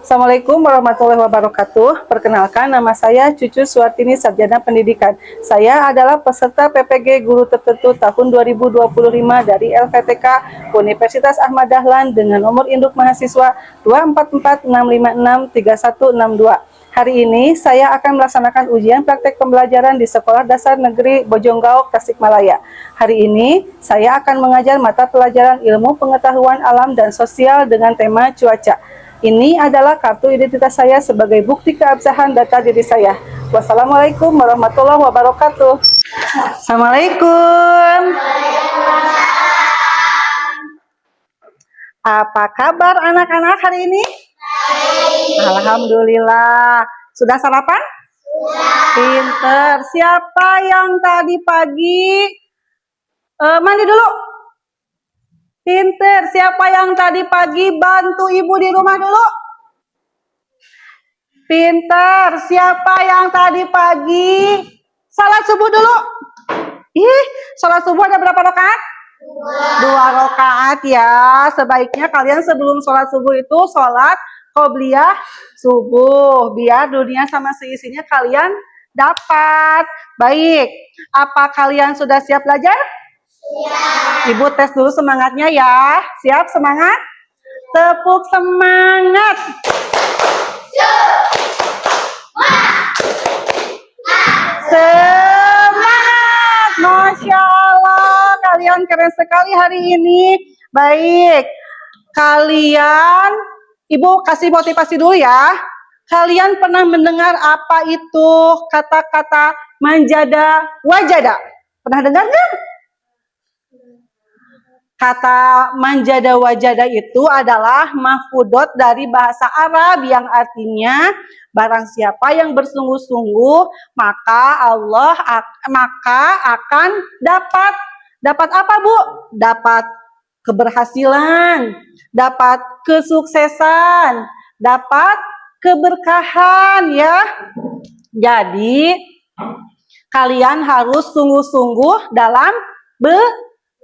Assalamualaikum warahmatullahi wabarakatuh. Perkenalkan, nama saya Cucu Suartini, Sarjana Pendidikan. Saya adalah peserta PPG Guru Tertentu tahun 2025 dari LPTK Universitas Ahmad Dahlan dengan nomor induk mahasiswa 24465636162. Hari ini saya akan melaksanakan ujian praktek pembelajaran di Sekolah Dasar Negeri Bojonggaok, Tasikmalaya. Hari ini saya akan mengajar mata pelajaran Ilmu Pengetahuan Alam dan Sosial dengan tema cuaca. Ini adalah kartu identitas saya sebagai bukti keabsahan data diri saya. Wassalamualaikum warahmatullahi wabarakatuh. Assalamualaikum. Apa kabar anak-anak hari ini? Baik. Alhamdulillah. Sudah sarapan? Sudah. Pinter. Siapa yang tadi pagi mandi dulu? Pinter. Siapa yang tadi pagi bantu ibu di rumah dulu? Pinter. Siapa yang tadi pagi salat subuh dulu? Salat subuh ada berapa rakaat? Dua rakaat ya. Sebaiknya kalian sebelum sholat subuh itu sholat qobliyah subuh. Biar dunia sama seisinya kalian dapat. Baik. Apa kalian sudah siap belajar? Siap. Ibu tes dulu semangatnya ya. Siap semangat? Tepuk semangat. Semangat. Masya Allah. Kalian keren sekali hari ini. Baik. Kalian, Ibu kasih motivasi dulu ya. Kalian pernah mendengar apa itu kata-kata manjada wajada? Pernah dengar nggak? Kata manjada wajada itu adalah mahfudot dari bahasa Arab yang artinya barang siapa yang bersungguh-sungguh maka akan dapat apa Bu? Dapat keberhasilan, dapat kesuksesan, dapat keberkahan ya. Jadi kalian harus sungguh-sungguh dalam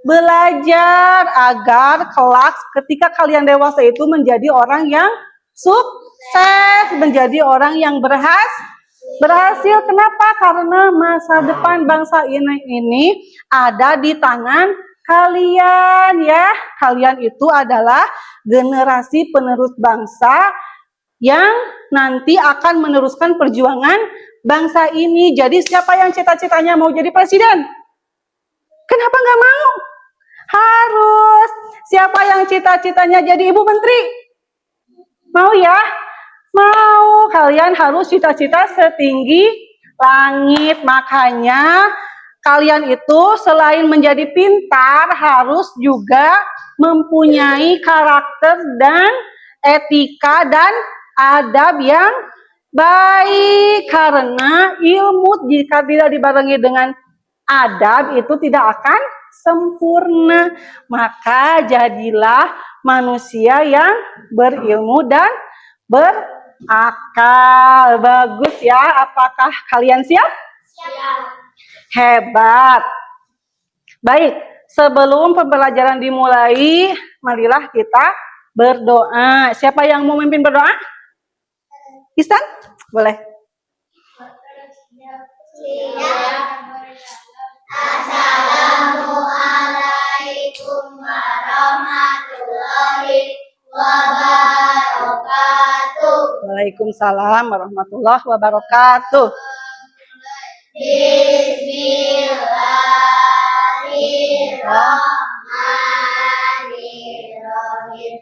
belajar agar kelak ketika kalian dewasa itu menjadi orang yang sukses, menjadi orang yang berhasil. Kenapa? Karena masa depan bangsa ini ada di tangan kalian ya. Kalian itu adalah generasi penerus bangsa yang nanti akan meneruskan perjuangan bangsa ini. Jadi siapa yang cita-citanya mau jadi presiden? Kenapa nggak mau? Harus. Siapa yang cita-citanya jadi ibu menteri? Mau ya? Mau. Kalian harus cita-cita setinggi langit. Makanya kalian itu selain menjadi pintar harus juga mempunyai karakter dan etika dan adab yang baik. Karena ilmu jika tidak dibarengi dengan adab itu tidak akan sempurna. Maka jadilah manusia yang berilmu dan berakal. Bagus ya. Apakah kalian siap? Siap. Hebat. Baik, sebelum pembelajaran dimulai, marilah kita berdoa. Siapa yang mau memimpin berdoa? Ihsan? Boleh. Assalamualaikum warahmatullahi wabarakatuh. Waalaikumsalam warahmatullahi wabarakatuh. Bismillahirrahmanirrahim.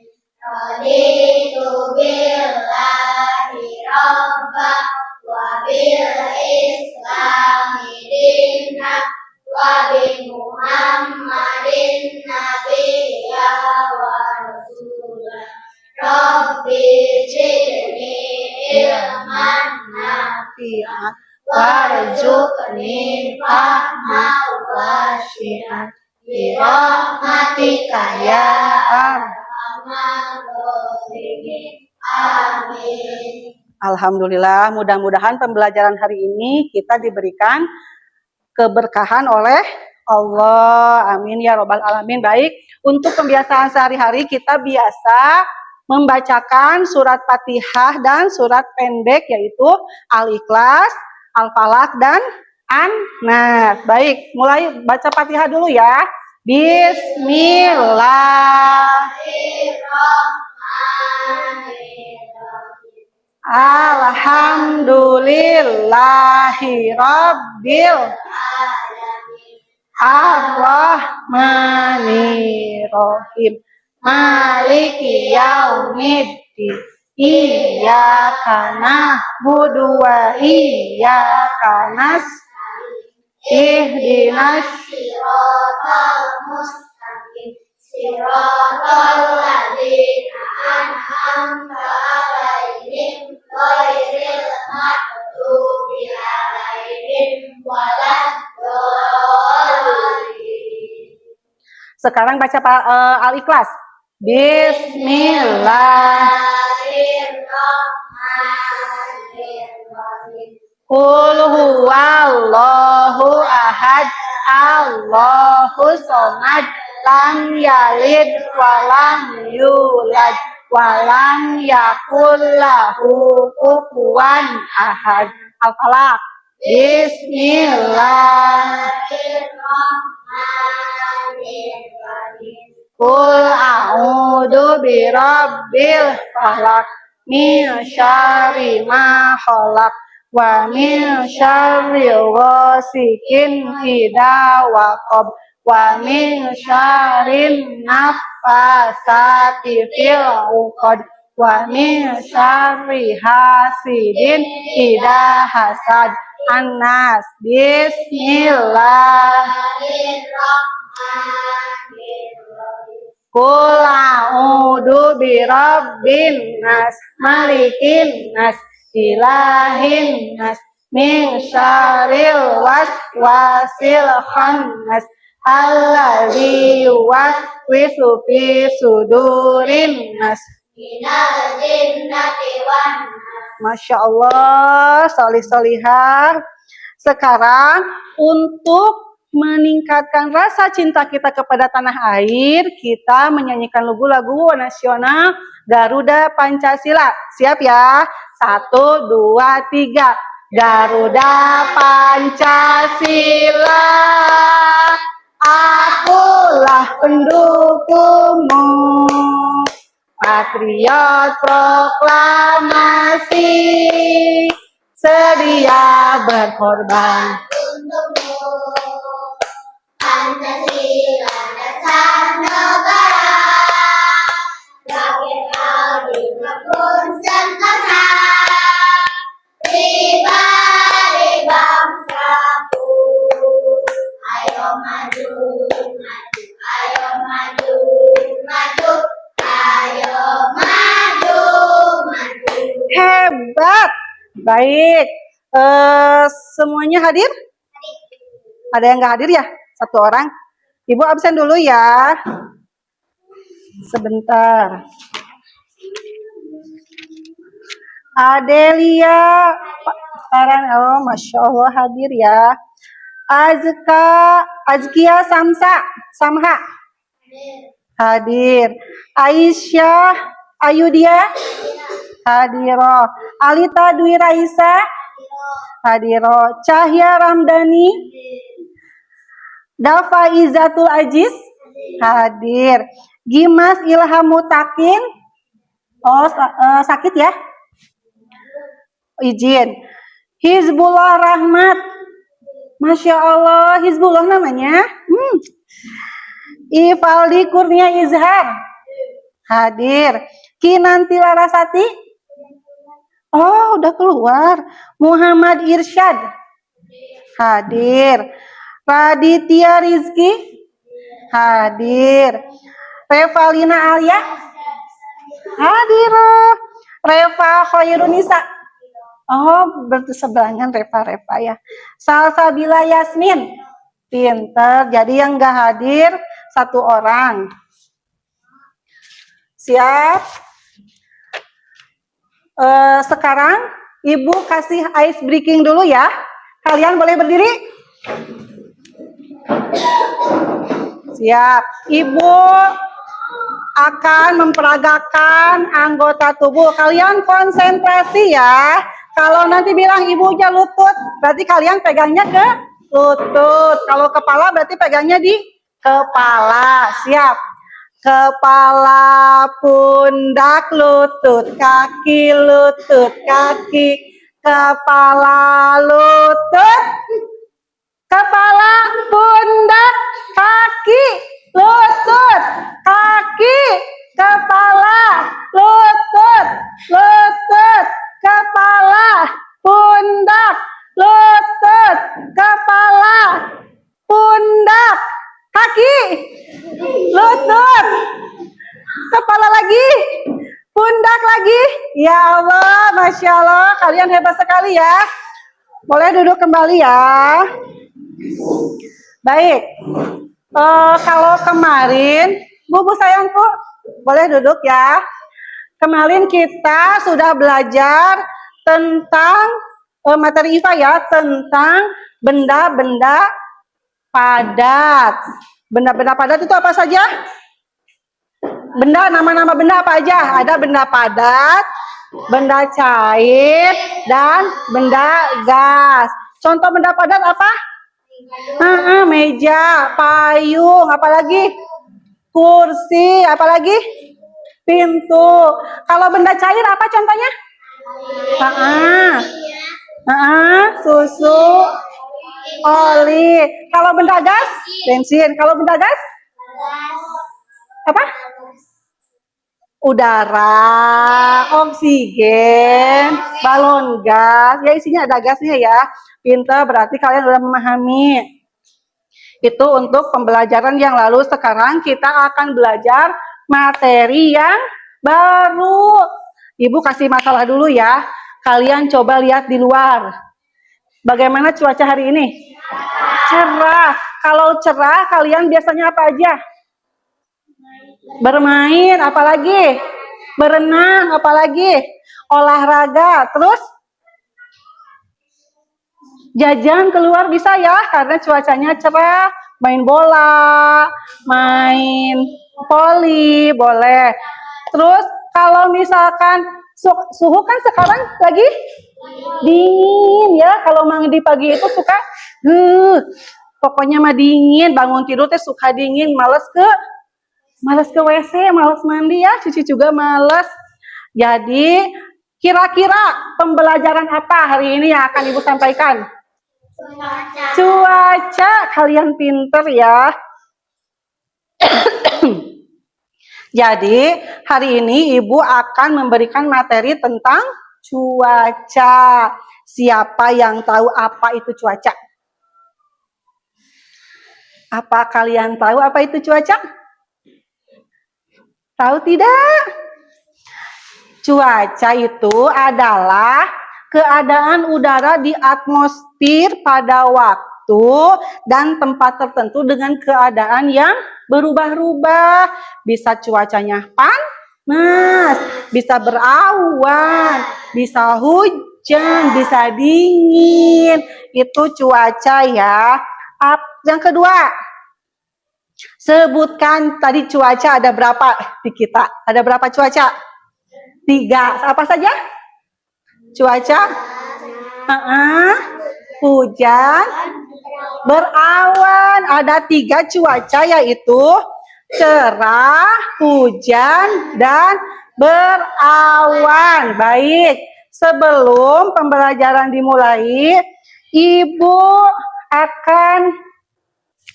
Raditu billahi rabbah wa bil islami dinna wa bi Muhammadin nabiyya wa rasulah. Rabbi zidni ilman nafi'an warzuqni fahman wasi'an bi rahmatika ya arhamar rahimin. Amin. Alhamdulillah, mudah-mudahan pembelajaran hari ini kita diberikan keberkahan oleh Allah. Amin ya robbal alamin. Baik, untuk pembiasaan sehari-hari kita biasa membacakan surat Fatihah dan surat pendek yaitu Al-Ikhlas, Al-Falaq dan An-Nas. Baik, mulai baca Fatihah dulu ya. Bismillahirrahmanirrahim. Alhamdulillahi Rabbil Alamin. Ar-Rahmanirrahim. Maliki yaumiddin. Iyyaka na'budu wa iyyaka nasta'in. Ihdinas siratal mustaqim. Siratal ladzina an'amta 'alaihim ghairil maghdubi 'alaihim waladdallin. Sekarang baca Al-Ikhlas. Bismillahirrahmanirrahim. Qul huwallahu ahad, Allahu somad, lam yalid walam yulad, walam yakul lahu kufuwan ahad. Al-Falaq. Bismillahirrahmanirrahim. Qul a'udzu birabbil falaq min syarri ma khalaq wa min syarri ghasikin idza waqab wa min syarrin naffasati fil 'uqad wa min syarri hasidin idza hasad. An-Nas. Bismillahirrahmanirrahim. Qul a'udzu birabbin nas, malikin nas, ilahin nas, min syarril waswasil khannas, alladzi yuwaswisu fi sudurin nas, minal jinnati wan nas. Masya Allah, solih-solihah. Sekarang untuk meningkatkan rasa cinta kita kepada tanah air, kita menyanyikan lagu-lagu nasional Garuda Pancasila. Siap ya? 1, 2, 3. Garuda Pancasila, akulah pendukungmu. Patriot proklamasi, sedia berkorban untukmu. Pancasila dasar negara, rakyat adil makmur sentosa, pribadi bangsaku. Ayo maju, maju, ayo maju, maju. Ayo maju, maju. Hebat. Baik. Semuanya hadir? Ada yang nggak hadir ya? 1 orang. Ibu absen dulu ya. Sebentar. Adelia. Oh, Masya Allah hadir ya. Azkia Samha. Hadir. Aisyah Ayudia hadiro. Alita Dwi Raisa hadiro. Cahya Ramdhani, Dafa Izatul Aziz hadir. Gimas Ilham Mutakin, sakit ya, izin. Hizbullah Rahmat, Masya Allah, Hizbullah namanya. Ivaldi Kurnia Izhar hadir. Kinanti Larasati, oh udah keluar. Muhammad Irsyad hadir. Raditya Rizky hadir. Revalina Alia hadir. Reva Khairunisa, oh berseberangan Reva ya. Salsabila Yasmin, pinter. Jadi yang nggak hadir 1 orang. Siap. Sekarang Ibu kasih ice breaking dulu ya. Kalian boleh berdiri. Siap. Ibu akan memperagakan anggota tubuh. Kalian konsentrasi ya. Kalau nanti bilang ibunya lutut, berarti kalian pegangnya ke lutut. Kalau kepala berarti pegangnya di kepala. Siap. Kepala, pundak, lutut, kaki, kepala, lutut, kepala, pundak, kaki, lutut, kaki, kepala, lutut, kepala, pundak, lutut, kepala, pundak, kaki, lutut, kepala lagi, pundak lagi. Ya Allah, Masya Allah, kalian hebat sekali ya. Boleh duduk kembali ya. Baik, kalau kemarin, Bu sayangku, boleh duduk ya. Kemarin kita sudah belajar tentang materi IPA ya, tentang benda-benda padat. Benda-benda padat itu apa saja? Benda, nama-nama benda apa aja? Ada benda padat, benda cair, dan benda gas. Contoh benda padat apa? Meja, payung, apalagi? Kursi, apalagi? Pintu. Kalau benda cair apa contohnya? Susu, oli. Kalau benda gas? Bensin. Kalau benda gas? Apa? Udara, oksigen, balon gas. Ya isinya ada gasnya ya. Pintar, berarti kalian sudah memahami. Itu untuk pembelajaran yang lalu. Sekarang kita akan belajar materi yang baru. Ibu kasih masalah dulu ya. Kalian coba lihat di luar. Bagaimana cuaca hari ini? Cerah. Kalau cerah, kalian biasanya apa aja? Bermain, apalagi? Berenang, apalagi? Olahraga, terus? Jajan keluar bisa ya, karena cuacanya cerah. Main bola, main voli, boleh. Terus kalau misalkan suhu kan sekarang lagi dingin ya. Kalau di pagi itu suka, pokoknya mah dingin. Bangun tidur teh suka dingin, males ke WC, males mandi ya. Cuci juga males. Jadi kira-kira pembelajaran apa hari ini yang akan Ibu sampaikan? Cuaca, kalian pinter ya. Jadi hari ini Ibu akan memberikan materi tentang cuaca. Siapa yang tahu apa itu cuaca? Apa kalian tahu apa itu cuaca? Tahu tidak? Cuaca itu adalah keadaan udara di atmosfer pada waktu dan tempat tertentu dengan keadaan yang berubah-ubah. Bisa cuacanya panas, bisa berawan, bisa hujan, bisa dingin. Itu cuaca ya. Yang kedua, sebutkan tadi cuaca ada berapa di kita? Ada berapa cuaca? 3. Apa saja? Cuaca? Hujan, berawan. Ada 3 cuaca, yaitu cerah, hujan, dan berawan. Baik, sebelum pembelajaran dimulai, Ibu akan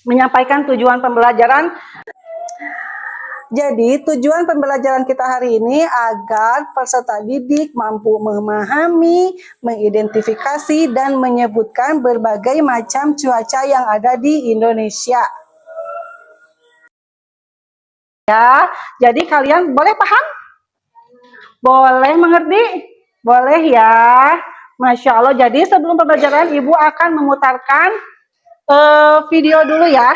menyampaikan tujuan pembelajaran. Jadi tujuan pembelajaran kita hari ini agar peserta didik mampu memahami, mengidentifikasi, dan menyebutkan berbagai macam cuaca yang ada di Indonesia. Ya, jadi kalian boleh paham? Boleh mengerti? Boleh ya. Masya Allah. Jadi sebelum pembelajaran Ibu akan memutarkan video dulu ya.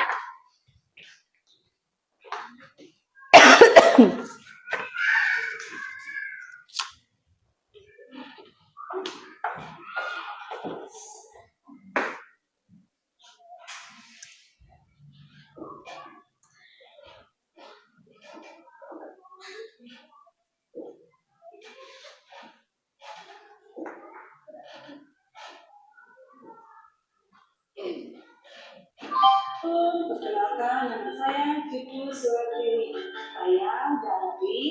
Perkenalkan, nama saya Cucu Suratini. Saya dari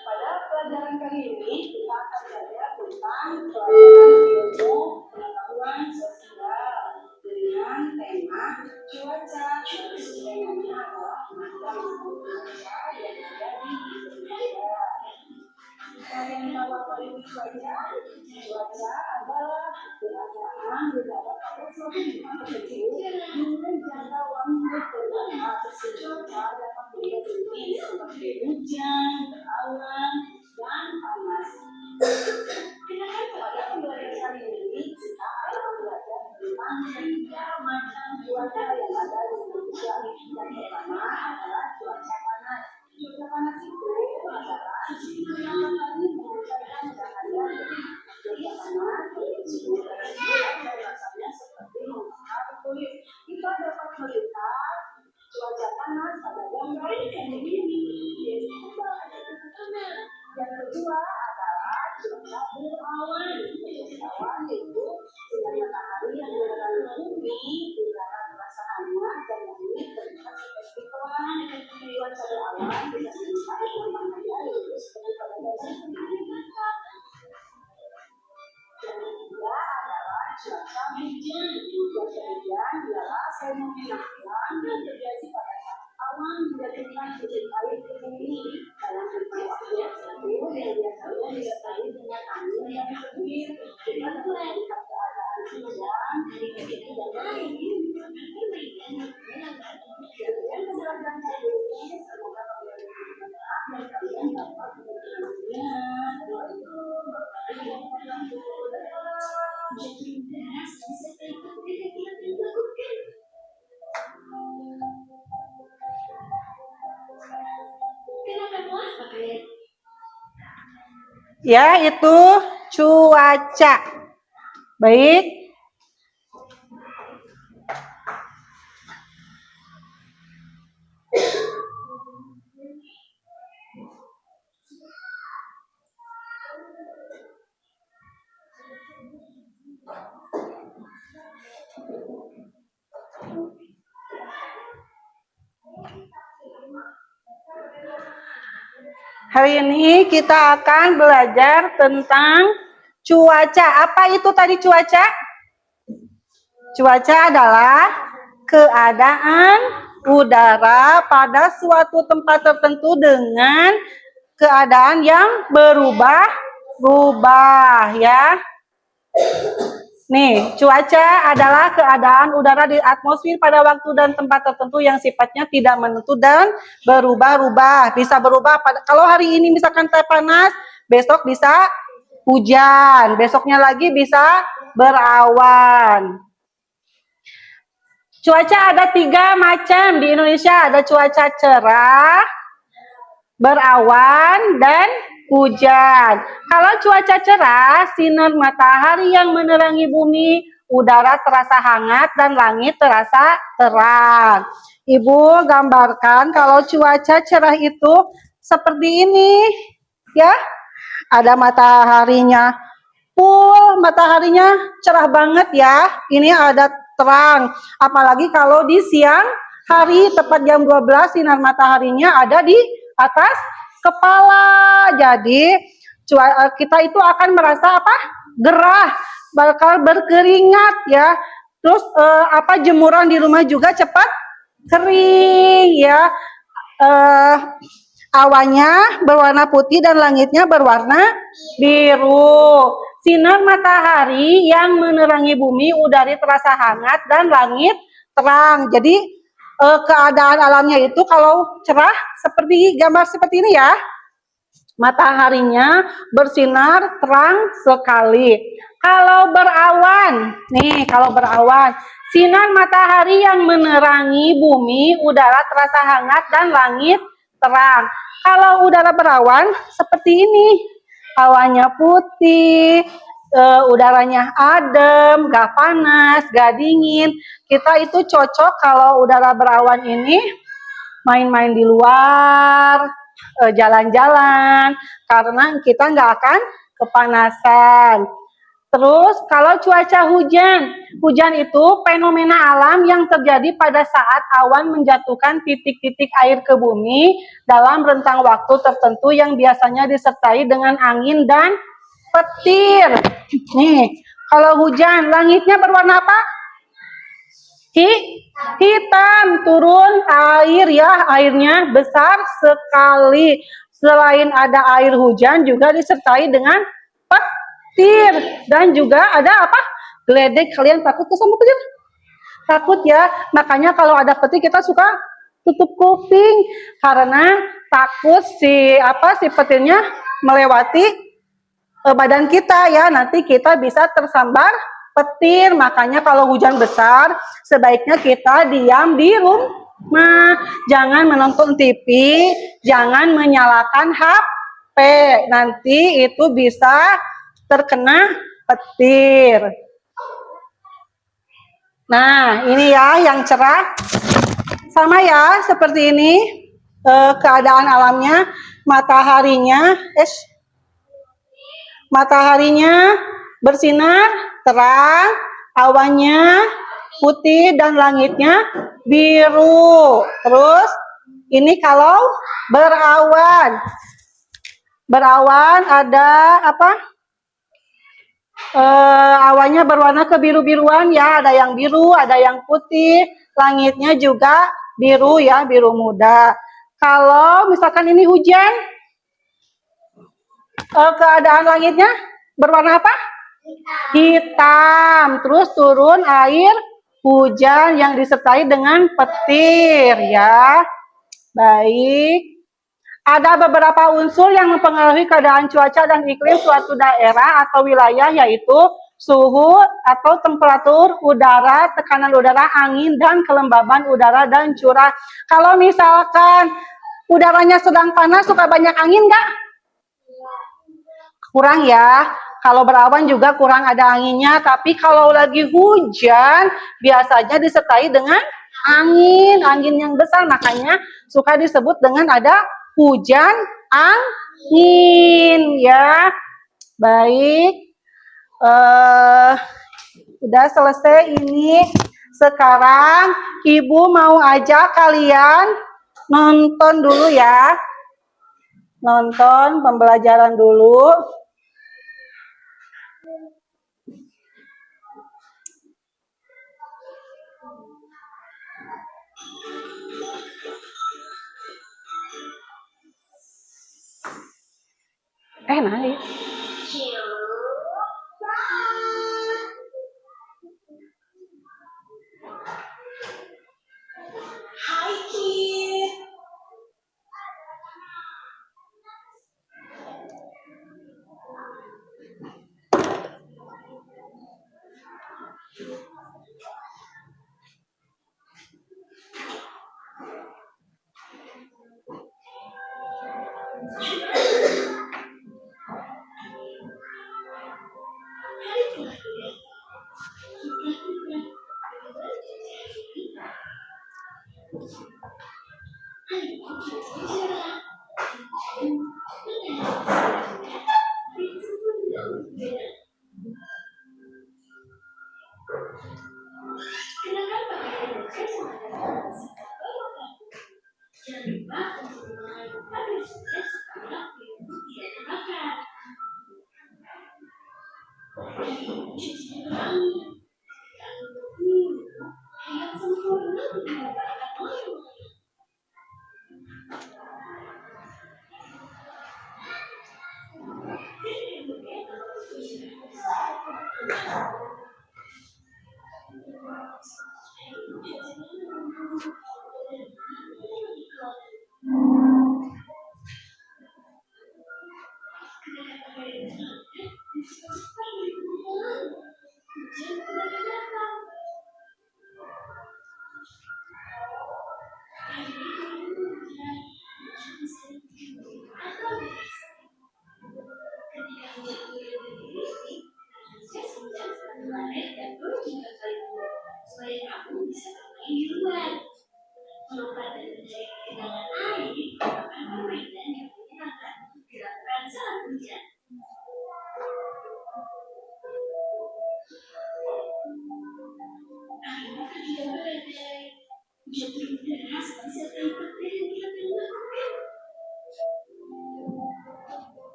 pada pelajaran kali ini kita akan belajar tentang pelajaran ilmu pengetahuan sosial dengan tema cuaca. Temanya adalah macam cuaca yang ada di Indonesia. Kalian tahu apa itu cuaca? Cuaca adalah keadaan udara pada suatu tempat tertentu dengan jangka waktu terbatas. Cuaca dapat berganti seperti hujan, berawan, dan panas. Kenakan kepada pembelajaran kali ini, kita akan belajar tentang 3 macam cuaca yang ada di Indonesia. Yang pertama adalah cuaca panas. Cuaca panas itu adalah sinar matahari memancarkan cahaya jadi panas, suhu dan rasanya seperti membakar kulit. Kita dapat melihat cuaca panas pada gambar ini. Yang kedua adalah cuaca berawan. Berawan itu sinar matahari yang menerangi bumi, udara terasa hangat dan langit terlihat seperti pelangi. Cuaca berawan bisa dilihat dengan cahaya yaitu seperti pada gambar ini. Yang ketiga adalah cuaca hujan. Cuaca hujan adalah fenomena alam yang terjadi pada saat awan menjadikan hujan air ke bumi dalam bentuk waktu yang satu yang biasanya disertai dengan angin yang bertiup. Kita dapat melihat keadaan hujan di titik dan lain. Kemudian pembelajaran kali ini semoga kalian bermanfaat dan kalian dapat menikmatinya. Ya, itu cuaca. Baik. Hari ini kita akan belajar tentang cuaca. Apa itu tadi cuaca? Cuaca adalah keadaan udara pada suatu tempat tertentu dengan keadaan yang berubah-ubah ya. Nih, cuaca adalah keadaan udara di atmosfer pada waktu dan tempat tertentu yang sifatnya tidak menentu dan berubah-ubah. Bisa berubah kalau hari ini misalkan panas, besok bisa hujan, besoknya lagi bisa berawan. Cuaca ada 3 macam di Indonesia, ada cuaca cerah, berawan, dan hujan. Kalau cuaca cerah, sinar matahari yang menerangi bumi, udara terasa hangat dan langit terasa terang. Ibu gambarkan kalau cuaca cerah itu seperti ini, ya. Ada mataharinya full, mataharinya cerah banget ya. Ini ada terang. Apalagi kalau di siang hari tepat jam 12 sinar mataharinya ada di atas kepala. Jadi kita itu akan merasa apa? Gerah, bakal berkeringat ya. Terus jemuran di rumah juga cepat kering ya. Awannya berwarna putih dan langitnya berwarna biru. Sinar matahari yang menerangi bumi, udara terasa hangat dan langit terang. Jadi keadaan alamnya itu kalau cerah seperti gambar seperti ini ya. Mataharinya bersinar terang sekali. Kalau berawan, nih kalau berawan, sinar matahari yang menerangi bumi, udara terasa hangat dan langit terang. Kalau udara berawan seperti ini, awannya putih, udaranya adem, gak panas, gak dingin. Kita itu cocok kalau udara berawan ini main-main di luar, jalan-jalan, karena kita nggak akan kepanasan. Terus kalau cuaca hujan, hujan itu fenomena alam yang terjadi pada saat awan menjatuhkan titik-titik air ke bumi dalam rentang waktu tertentu yang biasanya disertai dengan angin dan petir. Nih, kalau hujan, langitnya berwarna apa? Hitam, turun air ya, airnya besar sekali. Selain ada air hujan juga disertai dengan petir dan juga ada apa? Geledek. Kalian takut ke sama petir? Takut ya. Makanya kalau ada petir kita suka tutup kuping karena takut si petirnya melewati badan kita ya. Nanti kita bisa tersambar petir. Makanya kalau hujan besar sebaiknya kita diam di rumah. Jangan menonton TV, jangan menyalakan HP. Nanti itu bisa terkena petir. Nah, ini ya yang cerah. Sama ya, seperti ini keadaan alamnya. Mataharinya bersinar terang, awannya putih dan langitnya biru. Terus ini kalau berawan ada apa? Awannya berwarna kebiru-biruan ya, ada yang biru, ada yang putih, langitnya juga biru ya, biru muda. Kalau misalkan ini hujan, keadaan langitnya berwarna apa? Hitam. Terus turun air hujan yang disertai dengan petir ya. Baik. Ada beberapa unsur yang mempengaruhi keadaan cuaca dan iklim suatu daerah atau wilayah, yaitu suhu atau temperatur udara, tekanan udara, angin, dan kelembaban udara dan curah. Kalau misalkan udaranya sedang panas, suka banyak angin nggak? Kurang ya. Kalau berawan juga kurang ada anginnya, tapi kalau lagi hujan, biasanya disertai dengan angin yang besar, makanya suka disebut dengan ada hujan angin ya. Baik, udah selesai ini. Sekarang ibu mau ajak kalian nonton dulu ya, nonton pembelajaran dulu. Naik. Hai Kid.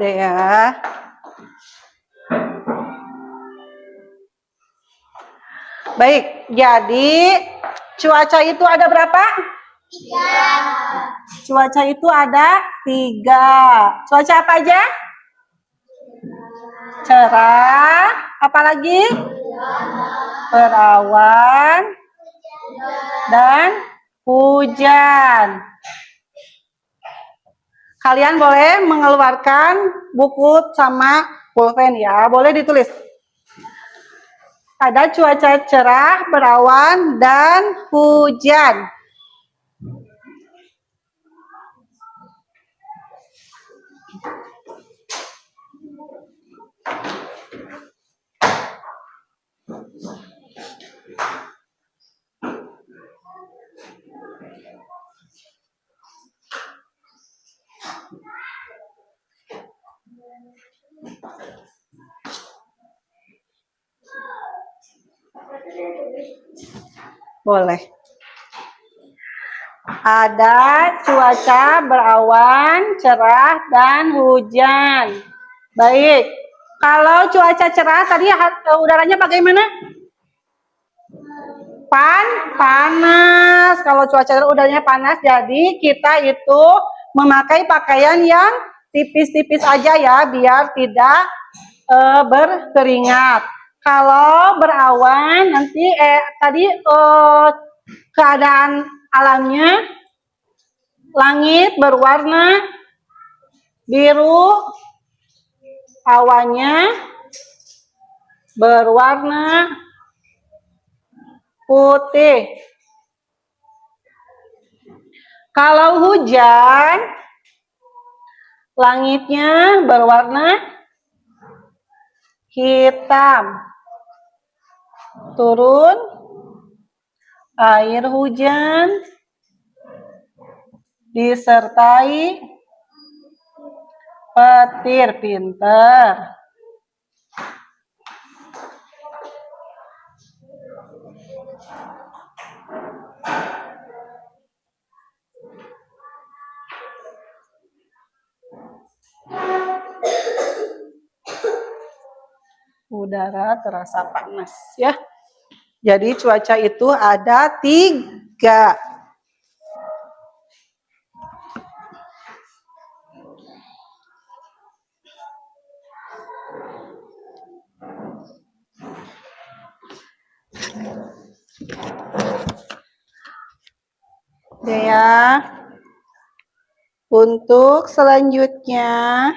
Deh ya. Baik, jadi cuaca itu ada berapa? 3. Cuaca itu ada 3. Cuaca apa aja? Cerah, apalagi? Berawan dan hujan. Kalian boleh mengeluarkan buku sama pulpen ya, boleh ditulis. Ada cuaca cerah, berawan, dan hujan. Boleh. Ada cuaca berawan, cerah, dan hujan. Baik. Kalau cuaca cerah, tadi udaranya bagaimana? Panas. Kalau cuaca cerah udaranya panas, jadi kita itu memakai pakaian yang tipis-tipis aja ya, biar tidak berkeringat. Kalau berawan nanti tadi keadaan alamnya langit berwarna biru, awannya berwarna putih. Kalau hujan, langitnya berwarna hitam. Turun air hujan disertai petir. Pinter. Udara terasa panas ya. Jadi cuaca itu ada 3. Ya. Untuk selanjutnya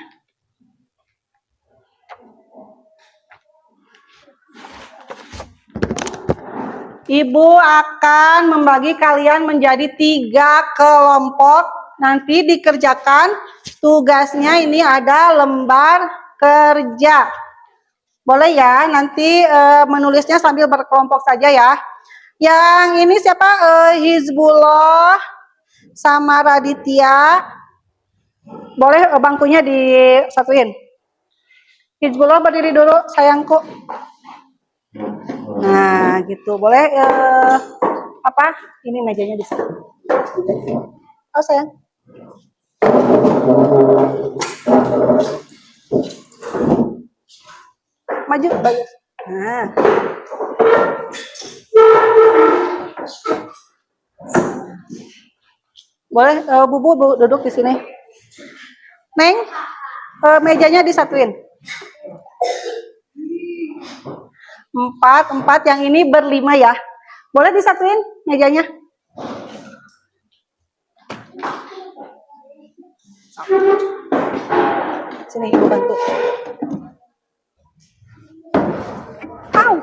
Ibu akan membagi kalian menjadi 3 kelompok. Nanti dikerjakan tugasnya, ini ada lembar kerja. Boleh ya, nanti menulisnya sambil berkelompok saja ya. Yang ini siapa? Hizbullah sama Raditya. Boleh bangkunya disatuin. Hizbullah berdiri dulu, sayangku. Nah, gitu. Boleh apa? Ini mejanya di sini. Oh, sayang. Maju, bayar. Nah. Boleh Bu duduk di sini. Neng, mejanya disatuin. 4 yang ini ber5 ya. Boleh disatuin mejanya? Sini Ibu bantu. Au.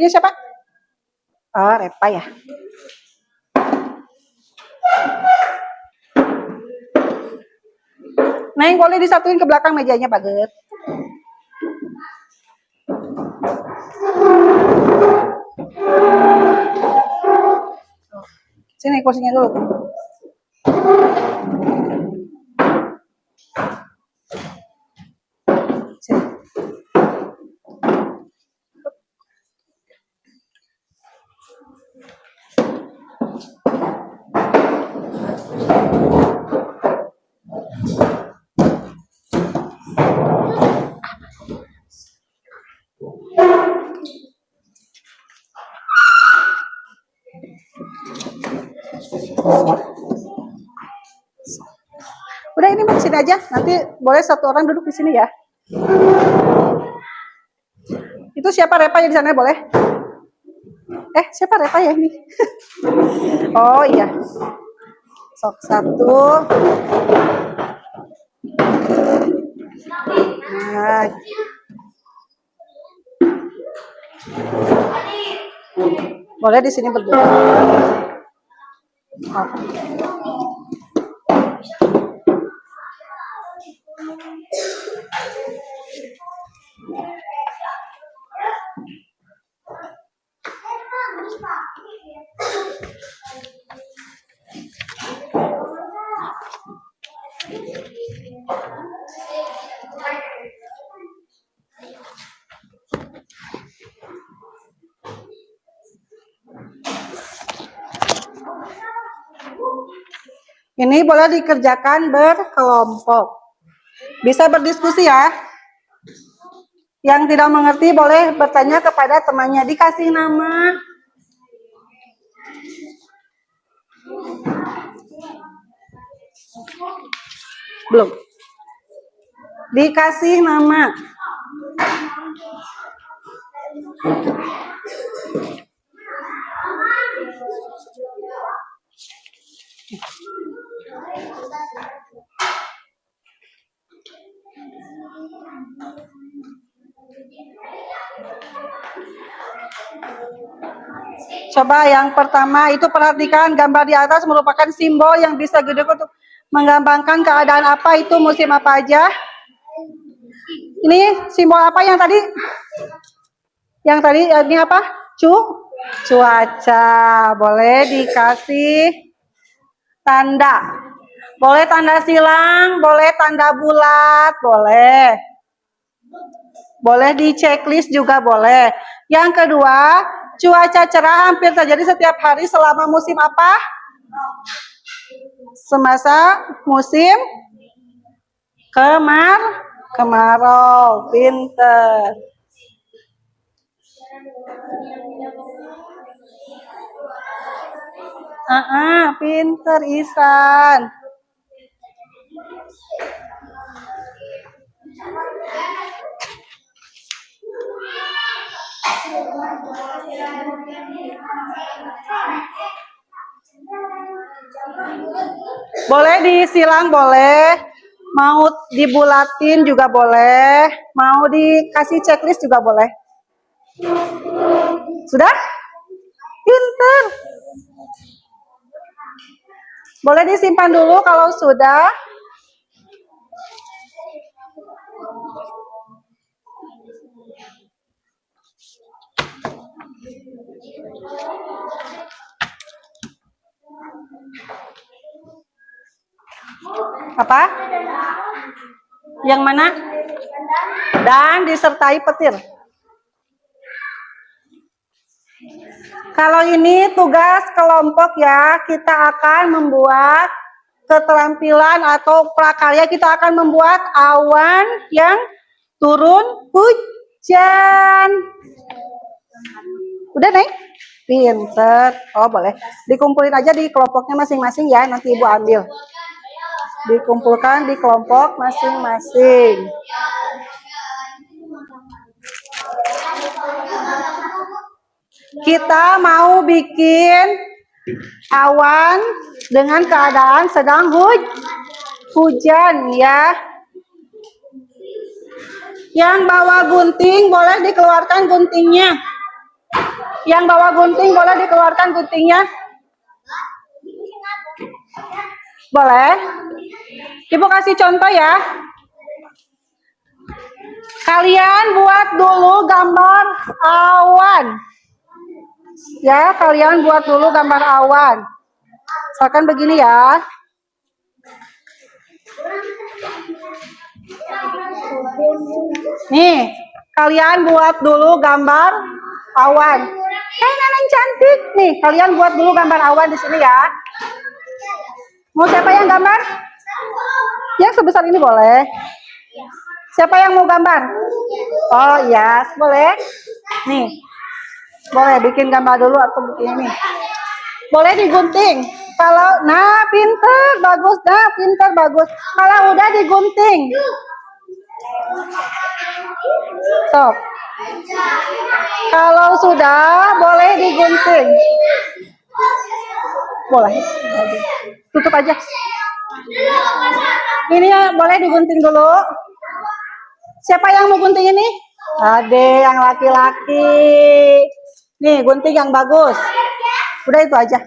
punya siapa? Oh, Repa ya. Neng, boleh disatuin ke belakang mejanya, Pak Get. Sini kursinya dulu. Sini. Udah ini di sini aja. Nanti boleh satu orang duduk di sini ya. Itu siapa Repa yang di sana boleh? Siapa Repa ya ini? Oh iya. Sok satu. Nah. Boleh di sini berdua. Oh. Ini boleh dikerjakan berkelompok. Bisa berdiskusi ya. Yang tidak mengerti boleh bertanya kepada temannya. Dikasih nama. Belum. Dikasih nama. Coba yang pertama itu perhatikan gambar di atas merupakan simbol yang bisa digunakan untuk menggambarkan keadaan apa itu musim apa aja. Ini simbol apa yang tadi? Yang tadi ini apa? Cuaca. Boleh dikasih tanda. Boleh tanda silang, boleh tanda bulat, boleh. Boleh di checklist juga boleh. Yang kedua, cuaca cerah hampir terjadi setiap hari selama musim apa? Semasa musim kemarau. Pinter. Pinter Isan. Boleh disilang, boleh. Mau dibulatin juga boleh. Mau dikasih checklist juga boleh. Sudah? Pinter. Boleh disimpan dulu kalau sudah. Apa? Yang mana? Dan disertai petir. Kalau ini tugas kelompok ya, kita akan membuat keterampilan atau prakarya, kita akan membuat awan yang turun hujan. Udah nih? Pinter. Oh boleh. Dikumpulin aja di kelompoknya masing-masing ya, nanti Ibu ambil. Dikumpulkan di kelompok masing-masing. Kita mau bikin awan dengan keadaan sedang hujan ya. Yang bawa gunting boleh dikeluarkan guntingnya. Yang bawa gunting boleh dikeluarkan guntingnya? Boleh? Ibu kasih contoh ya. Kalian buat dulu gambar awan. Ya, kalian buat dulu gambar awan. Misalkan begini ya. Nih, kalian buat dulu gambar awan. Neneng cantik. Nih, kalian buat dulu gambar awan di sini ya. Mau siapa yang gambar? Yang sebesar ini boleh. Siapa yang mau gambar? Oh iya, boleh. Nih, boleh bikin gambar dulu atau bikin ini. Boleh digunting. Kalau, nah pinter, bagus. Nah pinter, bagus. Kalau udah digunting. Stop. Kalau sudah, boleh digunting. Boleh. Tutup aja. Ini ya, boleh digunting dulu. Siapa yang mau gunting ini? Ade, yang laki-laki. Nih, gunting yang bagus. Udah itu aja.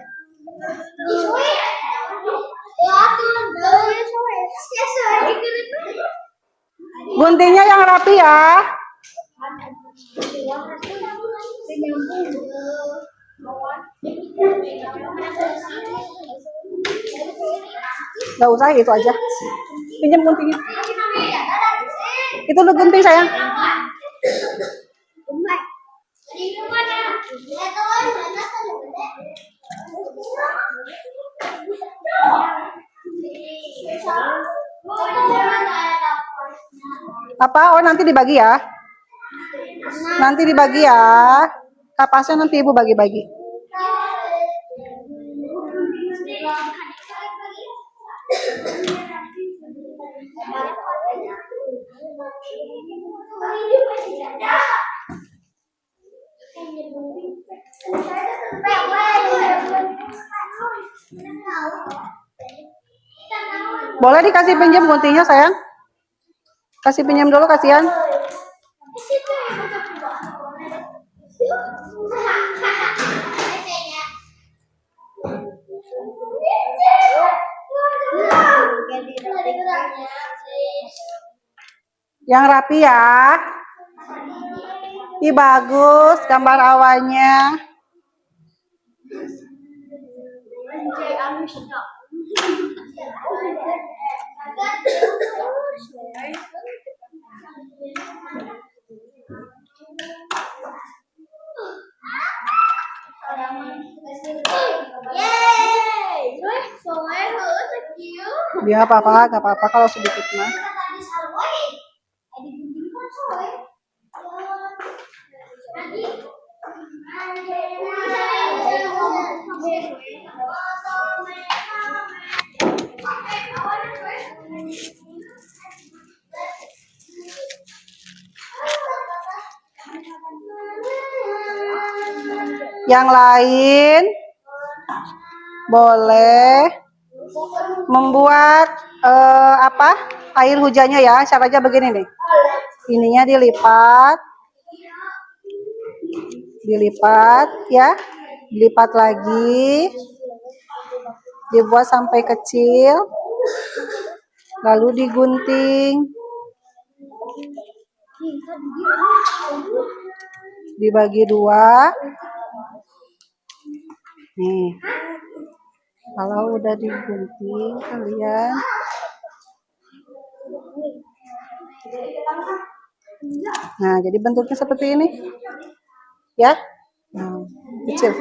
Guntingnya yang rapi ya. Gak usah, itu aja. Pinjam guntingnya. Itu lu gunting sayang. Apa? Oh, nanti dibagi ya. Nanti dibagi ya. Kapasnya nanti ibu bagi-bagi. Boleh dikasih pinjam guntingnya sayang? Kasih pinjam dulu, kasihan. Yang rapi ya. Ih, bagus gambar awannya. Ya apa-apa, gak apa-apa kalau sedikit mah. Yang lain boleh membuat apa air hujannya ya. Caranya begini nih. Ininya dilipat ya, dilipat lagi, dibuat sampai kecil, lalu digunting, dibagi dua. Nih, kalau udah digunting kalian nah jadi bentuknya seperti ini ya. Nah, kecil.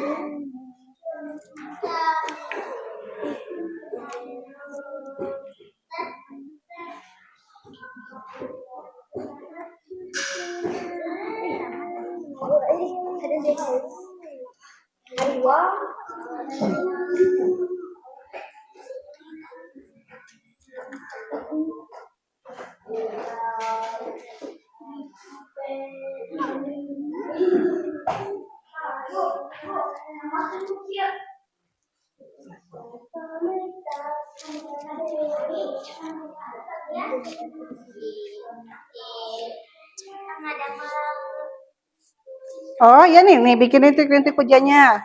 Oh iya nih bikin rintik-rintik pujanya.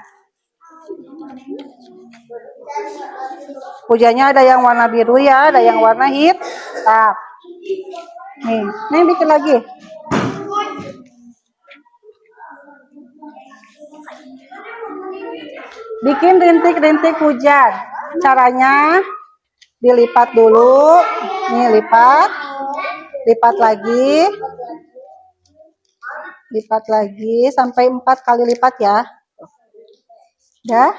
Pujanya ada yang warna biru ya, ada yang warna hitam. Nih bikin lagi. Bikin rintik-rintik hujan. Caranya dilipat dulu. Nih lipat. Lipat lagi sampai 4 kali lipat ya. Ya.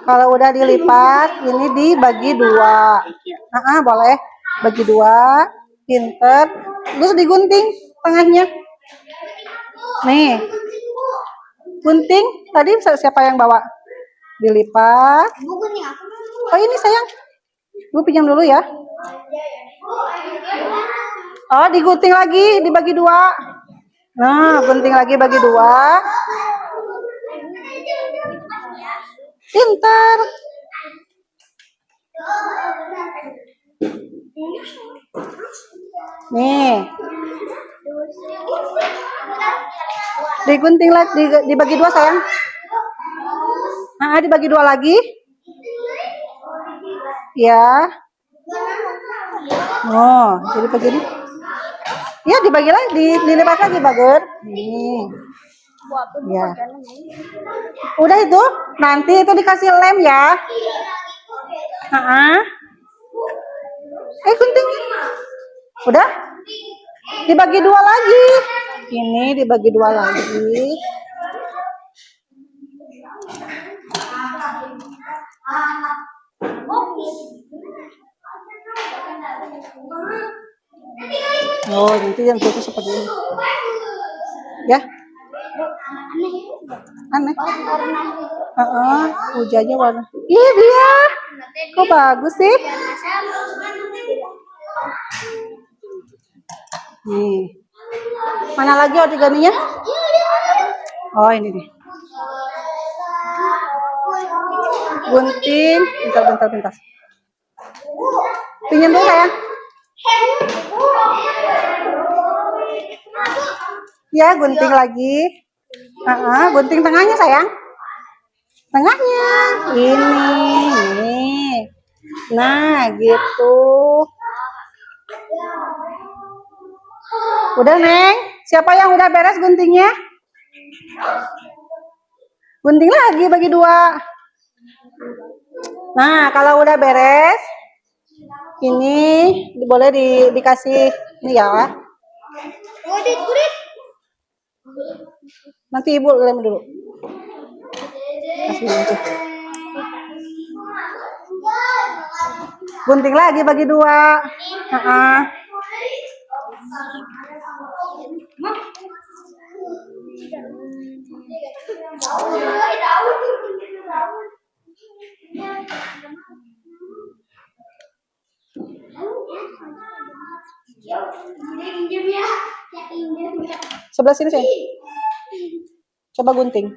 Kalau udah dilipat, ini dibagi 2. Boleh bagi 2. Pinter. Terus digunting tengahnya. Nih. Gunting. Tadi siapa yang bawa? Dilipat. Oh ini sayang. Ibu pinjam dulu ya. Oh digunting lagi, dibagi 2. Nah, gunting lagi bagi 2. Pintar. Nih. Digunting lagi, dibagi 2 sayang. Dibagi 2 lagi. Ya. Oh, jadi begini. Ya, dibagi lagi, dilipat lagi, Bager. Nih. Ya. Udah itu, nanti itu dikasih lem ya. Gunting. Udah? Dibagi 2 lagi. Ini dibagi 2 lagi. Oh, nanti yang itu seperti ini. Ya. Aneh. Hujannya warna. Iya dia. Kok bagus sih? Nih. Mana lagi origaninya? Oh, ini nih. Gunting. Bentar. Pinjam dulu sayang. Ya, gunting lagi. Gunting tengahnya sayang. Tengahnya. Ini. Nah, gitu. Udah, Neng? Siapa yang udah beres guntingnya? Gunting lagi bagi 2. Nah, kalau udah beres, ini boleh dikasih ini ya. Nanti Ibu lem dulu. Kasih aja. Gunting lagi bagi 2. Sebelah sini saya. Coba gunting.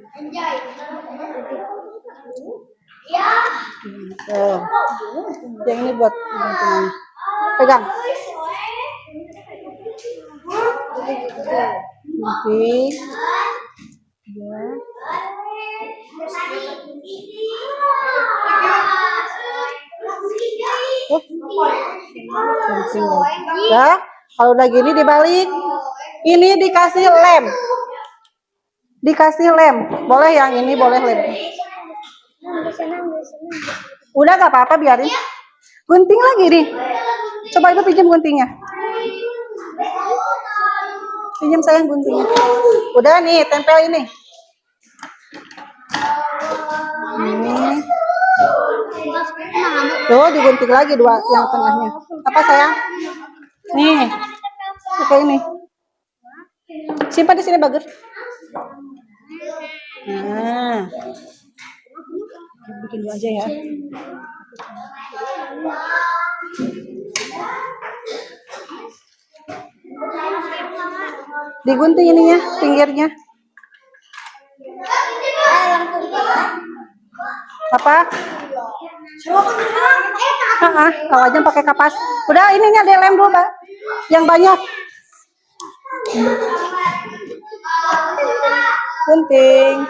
Yang ini buat guntingan. Pegang. Gunting. Ya. Ya, kalau udah gini dibalik. Ini dikasih lem. Boleh yang ini boleh lem. Udah gak apa-apa biarin. Gunting lagi nih. Coba Ibu pinjam guntingnya. Pinjam sayang guntingnya. Udah nih, tempel ini. Tuh digunting lagi 2 yang tengahnya. Apa sayang? Nih. Oke ini. Simpan di sini Bagus. Nah. Bikin 2 aja ya. Digunting ininya, pinggirnya. Apa? Awajan pakai kapas. Udah ininya dilem dulu, Mbak. Yang banyak. Gunting.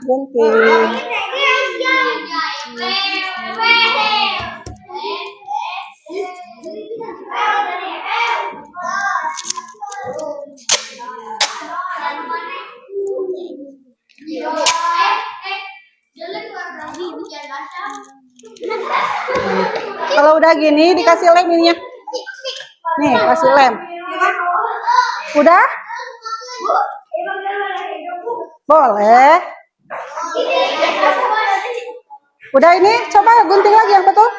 Gunting. Kalau udah gini dikasih lem ininya. Nih, kasih lem. Udah? Boleh. Udah ini, coba gunting lagi yang betul.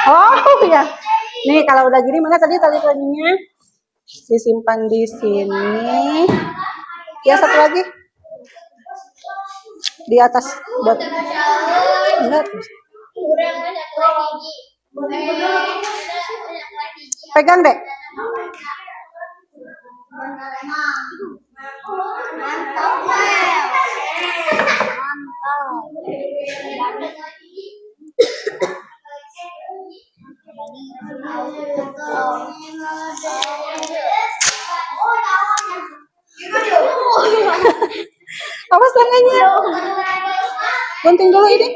Oh ya. Nih kalau udah gini mana tadi tali talinya? Disimpan di sini. Ya satu lagi. Di atas. Enggak. Pegang deh. Awas tangannya. Gunting dulu ini.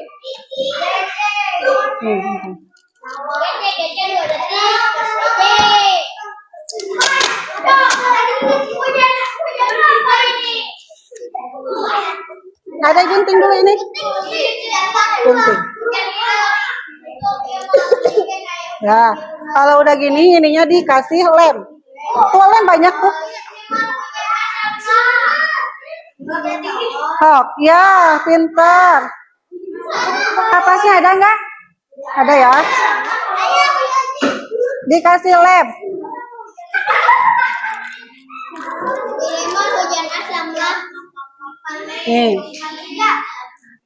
Ada gunting dulu ini. Gunting. Ya, kalau udah gini ininya dikasih lem. Tuh lem banyak tuh. Oh, ya, pintar. Kapasnya ada nggak? Ada ya. Dikasih lem. Nih.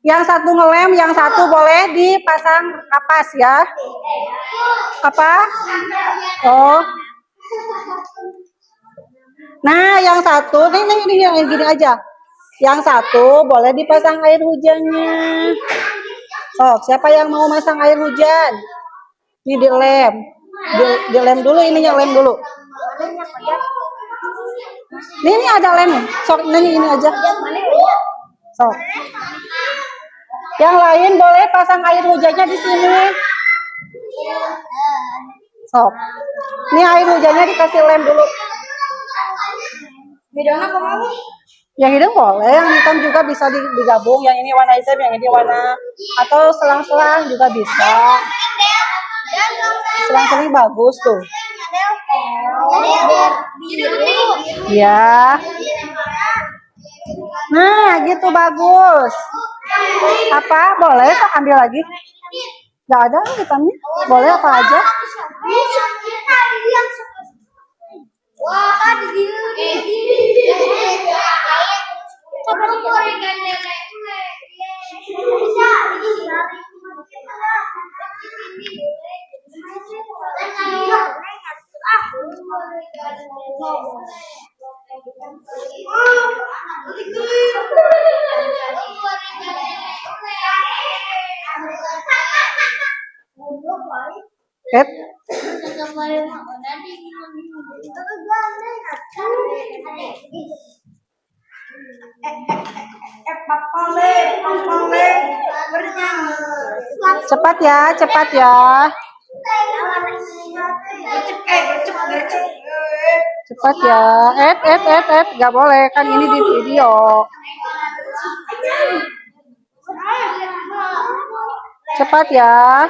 Yang satu ngelem, yang satu boleh dipasang kapas ya. Apa? Oh. Nah, yang satu ini yang gini aja. Yang satu boleh dipasang air hujannya. Oh, siapa yang mau masang air hujan? Ini dilem. Dilem dulu ininya, lem dulu. Ini ada lem. Sok ini aja. Sok. Yang lain boleh pasang air hujannya di sini. Sok. Ini air hujannya dikasih lem dulu. Hidungnya kemana? Yang hidung boleh, yang hitam juga bisa digabung. Yang ini warna hitam, yang ini warna atau selang-selang juga bisa. Selang-seling bagus tuh. Ya. Nah, gitu bagus. Apa? Boleh tak ambil lagi? Gak ada hitamnya. Boleh apa aja? Wah, cepat ya, cepat ya. Cepat ya. Gak boleh kan ini di video. Cepat ya.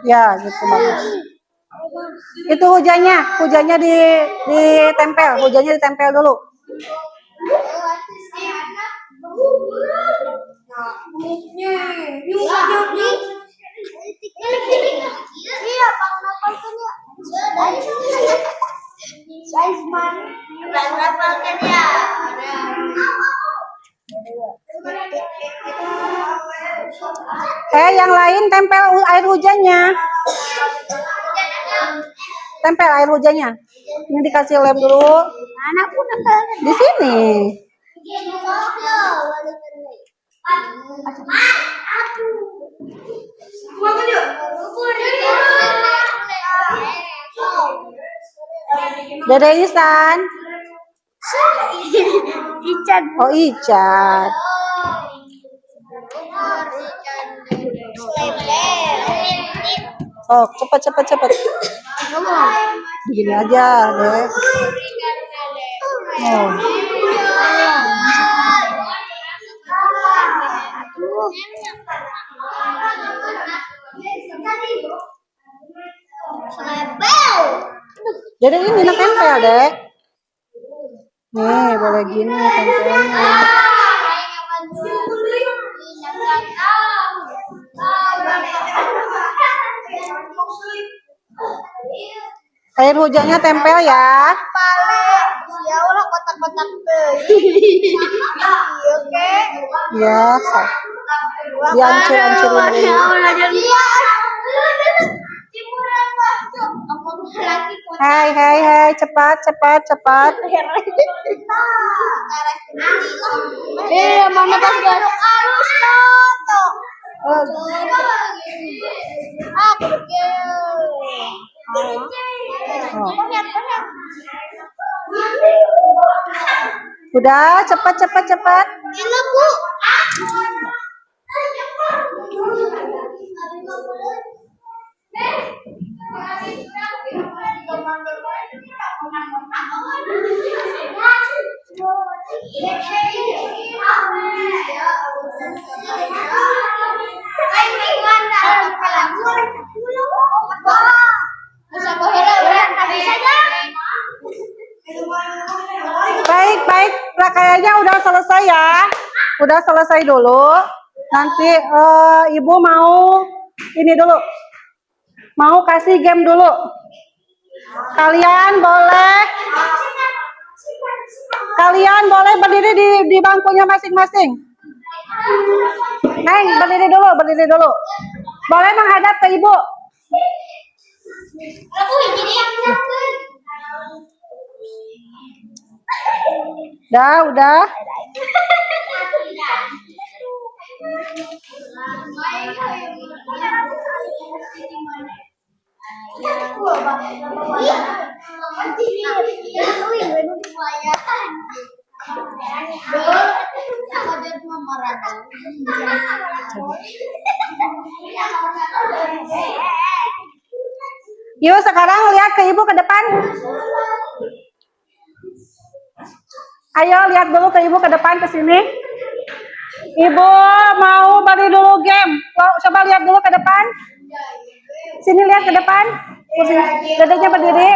Ya, gitu bagus. Itu hujannya ditempel dulu. Yang lain tempel air hujannya. Tempel air hujannya. Ini dikasih lem dulu. Anakku nempel di sini. Dede Isan. Ican. Oh, Icat. Oh, cepat. Begini aja, deh. Oh. Jadi ini tempel, Dek. Nih, boleh gini tempelnya. Air hujannya tempel ya. Ya Allah, kotak-kotak tuh. Oke. Ya, dihancur-hancurin dulu. Hai, cepat. Mana pas gas? Udah, cepat. Ini Bu. Baik. Kayaknya udah selesai ya. Udah selesai dulu. Nanti Ibu mau ini dulu. Mau kasih game dulu. Kalian boleh berdiri di bangkunya masing-masing. Neng, berdiri dulu. Boleh menghadap ke Ibu. Udah. Yuk sekarang lihat ke Ibu ke depan. Ayo lihat dulu ke Ibu ke depan ke sini. Ibu mau balik dulu game. Coba lihat dulu ke depan. Sini lihat ke depan. Dedenya berdiri.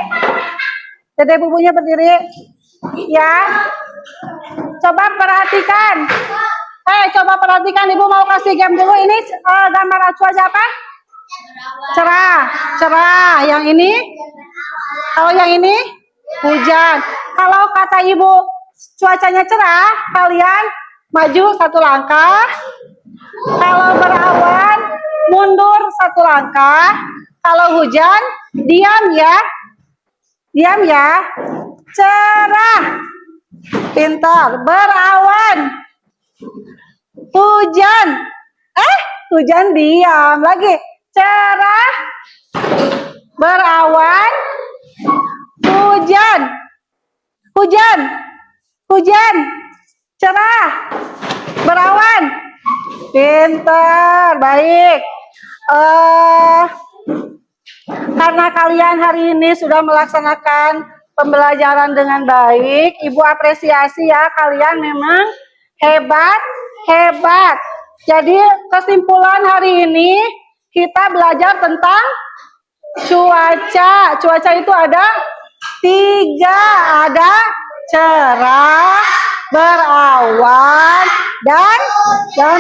Dede bubunya berdiri. Ya. Coba perhatikan. Coba perhatikan, Ibu mau kasih game dulu. Ini gambar cuaca apa? Cerah. Yang ini? Kalau yang ini hujan. Kalau kata Ibu cuacanya cerah, kalian maju 1 langkah. Kalau berawan, mundur 1 langkah. Kalau hujan, diam ya. Cerah. Pintar. Berawan. Hujan. Hujan diam. Lagi. Cerah. Berawan. Hujan. Cerah. Berawan. Pintar. Baik. Karena kalian hari ini sudah melaksanakan pembelajaran dengan baik, Ibu apresiasi ya, kalian memang hebat. Jadi kesimpulan hari ini kita belajar tentang cuaca. Cuaca itu ada 3, ada cerah, berawan, dan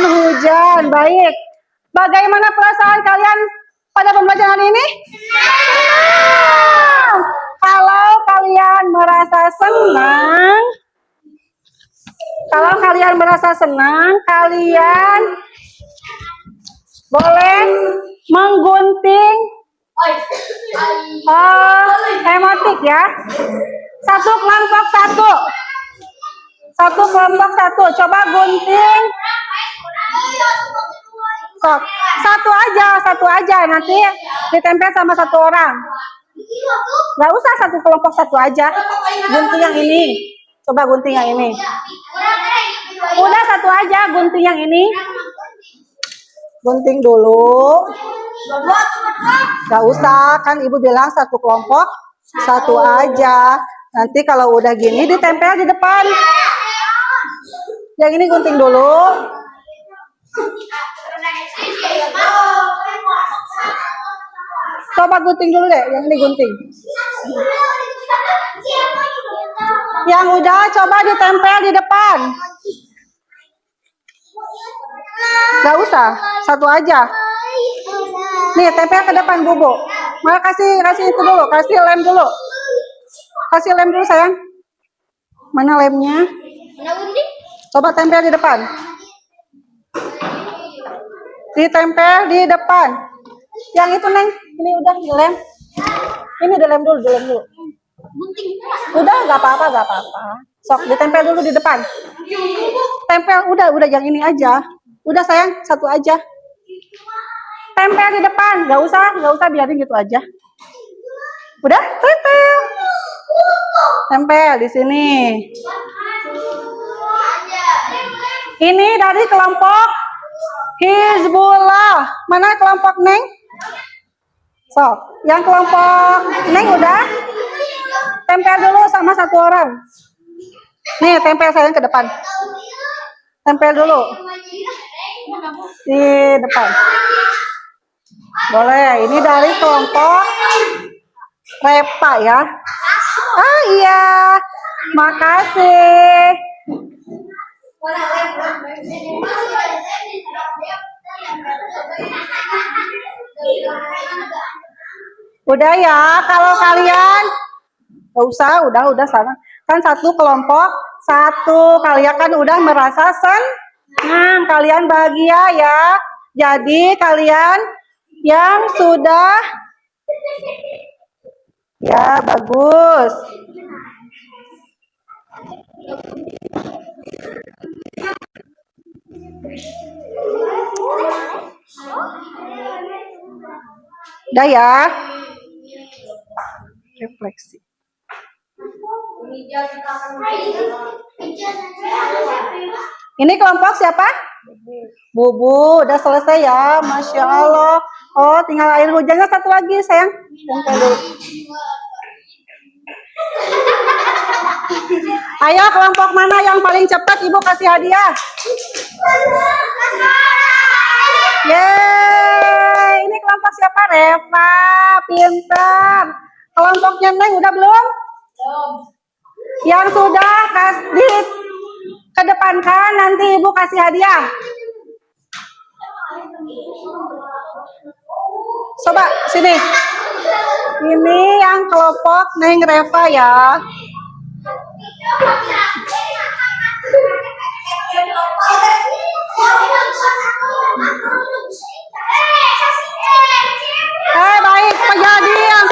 hujan. Baik. Bagaimana perasaan kalian pada pembelajaran hari ini? Kalau kalian merasa senang, kalian boleh menggunting emotik ya. Satu kelompok satu. Satu kelompok satu. Coba gunting. Sok. Satu aja. Nanti ditempel sama satu orang. Nggak usah satu kelompok satu aja. Gunting yang ini. Coba gunting yang ini. Udah satu aja, gunting yang ini. Gunting dulu. Nggak usah, kan ibu bilang satu kelompok satu aja. Nanti kalau udah gini ditempel di depan. Yang ini gunting dulu. Coba gunting dulu deh, yang ini gunting. Yang udah coba ditempel di depan. Gak usah, satu aja. Nih, tempel ke depan Bubu. Mau kasih itu dulu, kasih lem dulu. Kasih lem dulu sayang. Mana lemnya? Coba tempel di depan. Ditempel di depan. Yang itu Neng, ini udah dilem. Ini dilem dulu. Udah, gak apa-apa. Sok, ditempel dulu di depan. Tempel, udah yang ini aja. Udah sayang, satu aja. Tempel di depan, nggak usah biarin gitu aja. Udah, tempel di sini. Ini dari kelompok Hizbullah. Mana kelompok Neng? Sok, yang kelompok Neng udah. Tempel dulu sama satu orang. Nih, tempel sayang ke depan. Tempel dulu di depan. Boleh, ini dari kelompok Repa ya. Ah iya, makasih. Udah ya, kalau kalian gak usah, udah sana. Kan satu kelompok, satu. Kalian kan udah merasa senang, kalian bahagia ya. Jadi kalian yang sudah ya bagus. Udah ya. Refleksi. Ini kelompok siapa? Bubu, udah selesai ya, Masya Allah. Oh, tinggal air hujannya satu lagi, sayang. Tempel dulu. Ayo, kelompok mana yang paling cepat Ibu kasih hadiah? Yeay, ini kelompok siapa? Reva, pintar. Kelompoknya Neng udah belum? Belum. Yang sudah kasih kedepankan, nanti Ibu kasih hadiah. Coba sini. Ini yang kelompok Neng Reva ya. Baik, jadi yang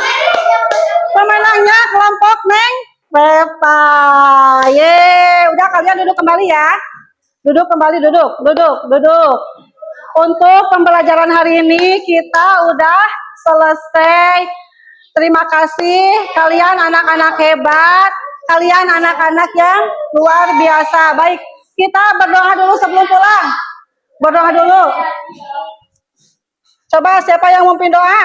pemenangnya kelompok Neng Reva. Udah kalian duduk kembali ya. Duduk. Untuk pembelajaran hari ini kita udah selesai. Terima kasih kalian anak-anak hebat. Kalian anak-anak yang luar biasa. Baik, kita berdoa dulu sebelum pulang. Berdoa dulu. Coba siapa yang mau pimpin doa?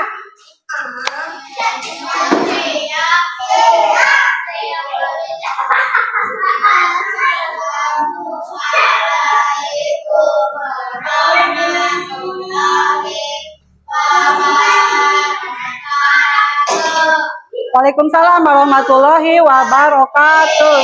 Waalaikumsalam warahmatullahi wabarakatuh.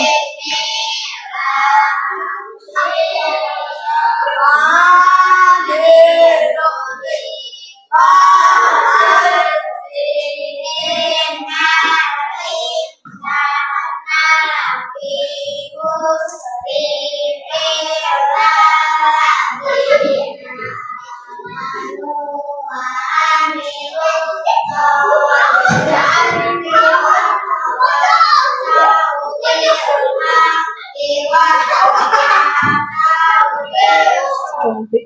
nanti.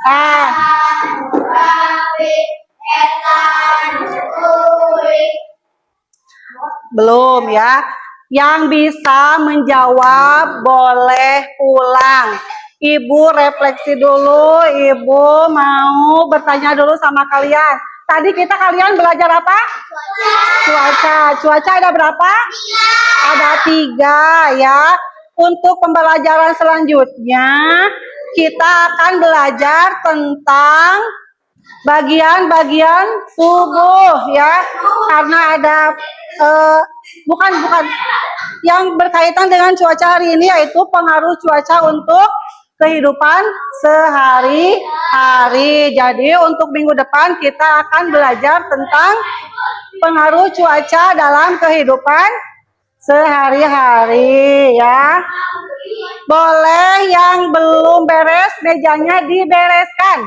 Ah, belum ya. Yang bisa menjawab boleh pulang. Ibu refleksi dulu, Ibu mau bertanya dulu sama kalian. Tadi kalian belajar apa? Cuaca. Cuaca ada berapa? Ada 3 ya. Untuk pembelajaran selanjutnya, kita akan belajar tentang bagian-bagian tubuh ya. Karena ada bukan yang berkaitan dengan cuaca hari ini, yaitu pengaruh cuaca untuk kehidupan sehari-hari. Jadi untuk minggu depan kita akan belajar tentang pengaruh cuaca dalam kehidupan sehari-hari ya. Boleh yang belum beres mejanya dibereskan.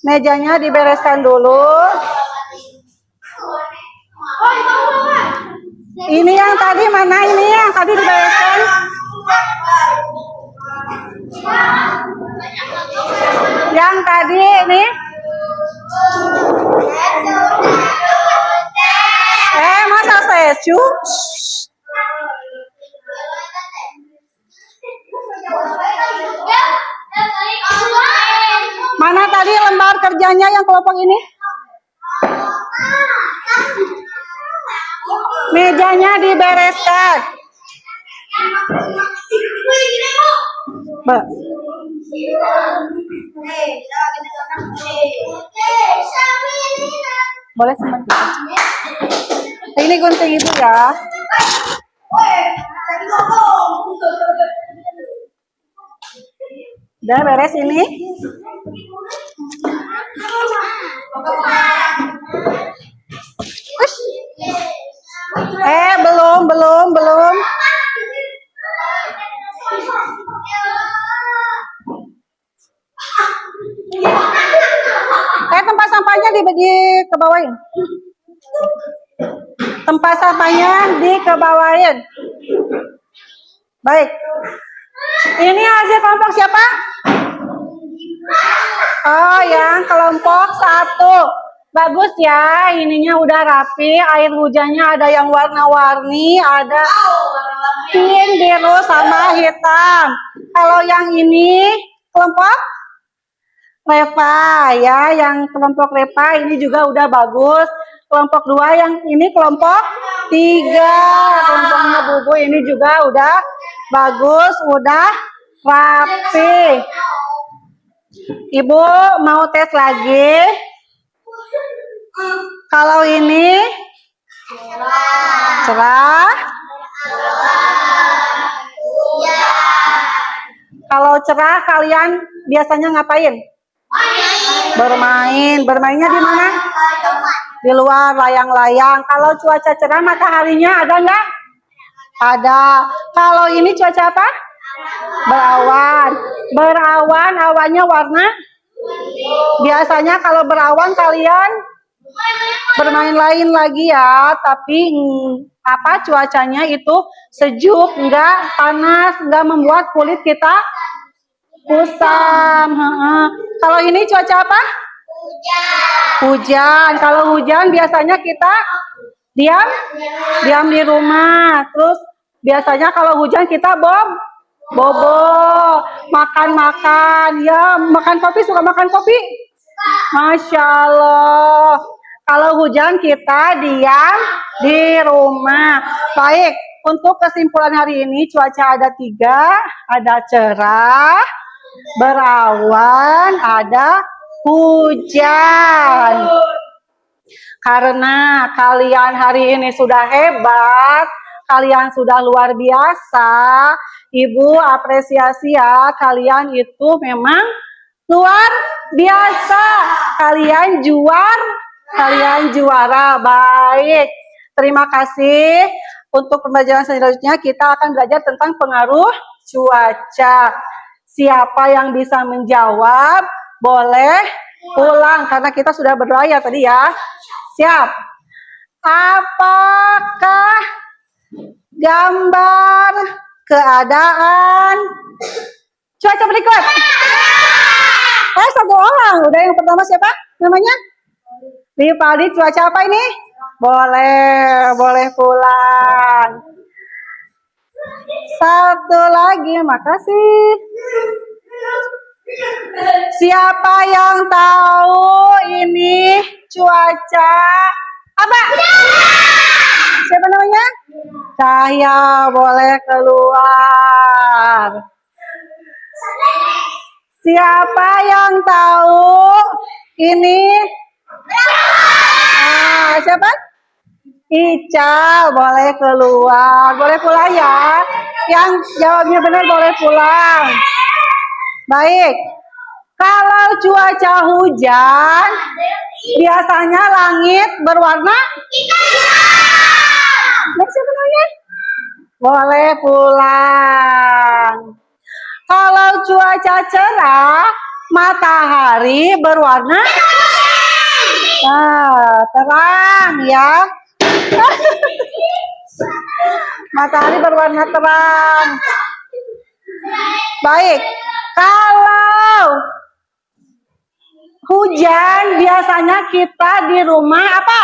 Mejanya dibereskan dulu. Ini yang tadi mana? Ini yang tadi dibereskan. Yang tadi ini. Masa secu? Mana tadi lembar kerjanya yang kelompok ini? Mejanya dibereskan. Boleh sebentar. Ini gunting itu ya. Udah beres ini. Belum. Tempat sampahnya dikebawain. Tempat sampahnya dikebawain. Baik. Ini hasil kelompok siapa? Oh, yang kelompok 1. Bagus ya, ininya udah rapi. Air hujannya ada yang warna-warni, ada pink, biru, sama hitam. Kalau yang ini kelompok Reva ya, yang kelompok Reva ini juga udah bagus. Kelompok 2 yang ini kelompok 3. Kelompoknya Bubu ini juga udah bagus, udah rapi. Ibu mau tes lagi. Kalau ini cerah. Kalau cerah kalian biasanya ngapain? Bermain. Bermainnya di mana? Di luar, layang-layang. Kalau cuaca cerah mataharinya ada nggak? Ada. Kalau ini cuaca apa? Berawan. Berawan, awannya warna? Biasanya kalau berawan kalian bermain lain lagi ya, tapi cuacanya itu sejuk, enggak panas, enggak membuat kulit kita kusam. Kalau ini cuaca apa? Hujan. Kalau hujan biasanya kita diam di rumah. Terus biasanya kalau hujan kita bobo, makan ya, makan kopi. Suka makan kopi? Masya Allah. Kalau hujan kita diam di rumah. Baik, untuk kesimpulan hari ini cuaca ada 3, ada cerah, berawan, ada hujan. Karena kalian hari ini sudah hebat, kalian sudah luar biasa, Ibu apresiasi ya, kalian itu memang luar biasa. Kalian juara. Baik, terima kasih. Untuk pembelajaran selanjutnya kita akan belajar tentang pengaruh cuaca. Siapa yang bisa menjawab boleh pulang karena kita sudah berdoa ya tadi ya. Siap. Apakah gambar keadaan cuaca berikut? Satu orang. Udah, yang pertama siapa namanya? Rifaldi. Cuaca apa ini? Boleh pulang. Satu lagi, makasih. Siapa yang tahu ini cuaca apa? Siapa namanya? Cahya, boleh keluar. Siapa yang tahu ini? Siapa? Ica, boleh keluar. Boleh pulang ya. Yang jawabnya benar boleh pulang. Baik. Kalau cuaca hujan, biasanya langit berwarna siapa namanya? Boleh pulang. Kalau cuaca cerah, matahari berwarna terang ya. Matahari berwarna terang. Baik. Kalau hujan, biasanya kita di rumah apa?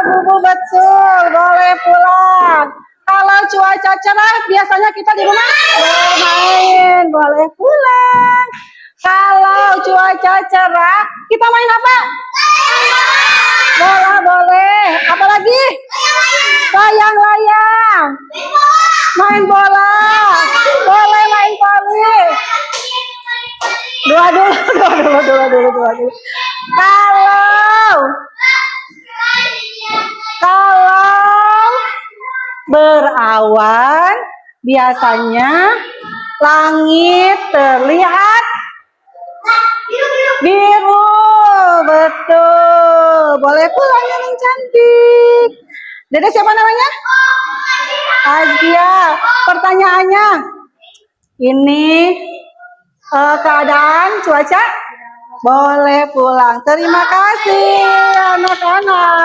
Bubu, betul. Boleh pulang. Kalau cuaca cerah, biasanya kita di rumah bermain. Boleh pulang. Kalau cuaca cerah, kita main apa? Bola, boleh. Apa lagi? Layang-layang. Main bola. Boleh main voli. Dua dulu. Kalau berawan, biasanya langit terlihat biru. Betul. Boleh pulang yang cantik. Dede siapa namanya? Azkia. Pertanyaannya, ini keadaan cuaca? Boleh pulang. Terima kasih anak-anak.